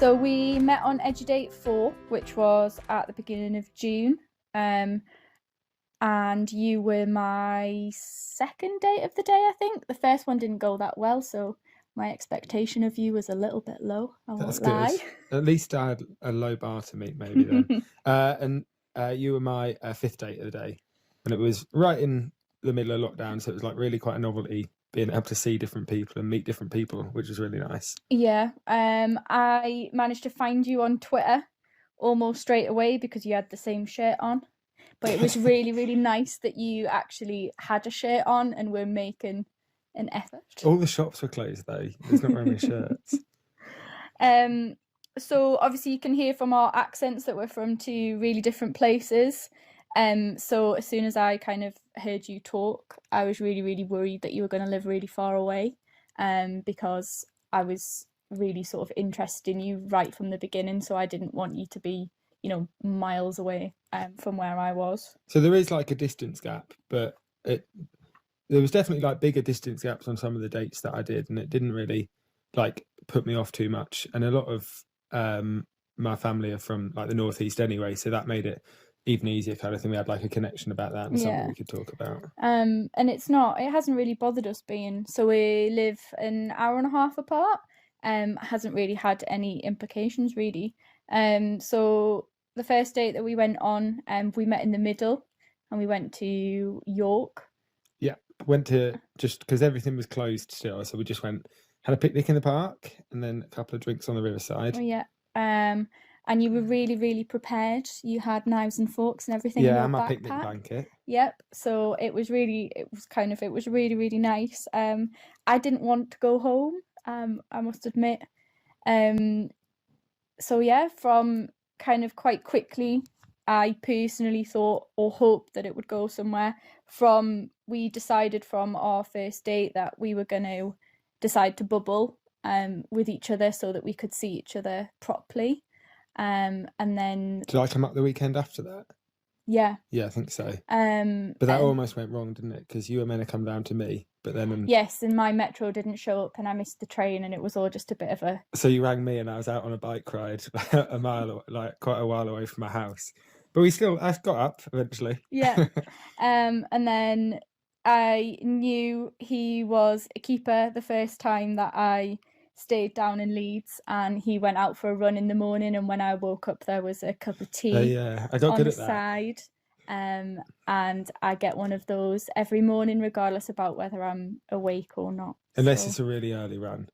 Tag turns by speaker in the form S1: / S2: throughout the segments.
S1: So we met on Edudate 4, which was at the beginning of June. And you were my second date of the day, I think. The first one didn't go that well, so my expectation of you was a little bit low. I won't lie.
S2: At least I had a low bar to meet, maybe then. And you were my fifth date of the day, and it was right in the middle of lockdown, so it was like really quite a novelty being able to see different people and meet different people, which was really nice.
S1: Yeah, I managed to find you on Twitter almost straight away because you had the same shirt on. But it was really, really nice that you actually had a shirt on and were making an effort.
S2: All the shops were closed though. There's not very many shirts.
S1: So obviously you can hear from our accents that we're from two really different places. So as soon as I kind of heard you talk, I was really, really worried that you were going to live really far away, because I was really sort of interested in you right from the beginning. So I didn't want you to be, miles away from where I was.
S2: So there is like a distance gap, but there was definitely like bigger distance gaps on some of the dates that I did, and it didn't really like put me off too much. And a lot of my family are from like the northeast anyway, so that made it even easier kind of thing. We had like a connection about that and something we could talk about. And
S1: it hasn't really bothered us being, so we live an hour and a half apart. Hasn't really had any implications really. So the first date that we went on, we met in the middle and we went to York.
S2: Yeah, went to, just because everything was closed still, so we just went, had a picnic in the park and then a couple of drinks on the riverside.
S1: Oh, yeah. And you were really, really prepared. You had knives and forks and everything in your
S2: my
S1: backpack.
S2: picnic blanket.
S1: Yep. So it was really, really nice. I didn't want to go home, I must admit. So yeah, from kind of quite quickly, I personally thought or hoped that it would go somewhere. We decided from our first date that we were going to decide to bubble with each other so that we could see each other properly. And then...
S2: Did I come up the weekend after that?
S1: Yeah.
S2: Yeah, I think so. But that almost went wrong, didn't it? Because you were meant to come down to me, but then...
S1: Yes, and my metro didn't show up and I missed the train and it was all just a bit of a...
S2: So you rang me and I was out on a bike ride a mile, like quite a while away from my house. But I got up eventually.
S1: Yeah. And then I knew he was a keeper the first time that I stayed down in Leeds, and he went out for a run in the morning, and when I woke up there was a cup of tea
S2: I got
S1: on
S2: good
S1: the
S2: at that.
S1: side. And I get one of those every morning regardless about whether I'm awake or not.
S2: Unless it's a really early run.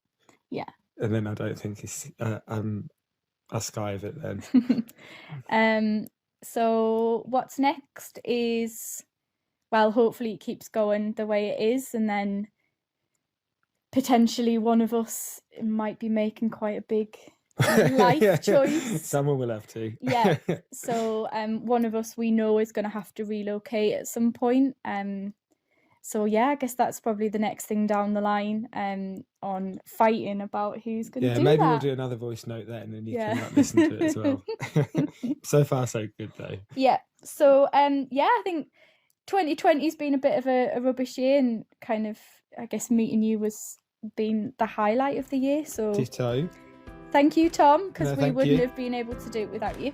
S1: Yeah.
S2: And then I don't think it's a sky of it then.
S1: So what's next is, well, hopefully it keeps going the way it is, and then potentially one of us might be making quite a big life choice.
S2: Someone will have to.
S1: Yeah. So one of us we know is going to have to relocate at some point. So yeah, I guess that's probably the next thing down the line, on fighting about who's going to do that.
S2: Yeah, maybe we'll do another voice note then, and you can listen to it as well. So far, so good though. Yeah.
S1: So I think 2020's been a bit of a rubbish year, and kind of, I guess, meeting you was been the highlight of the year. So
S2: Ditto.
S1: Thank you, Tom, because we wouldn't have been able to do it without you.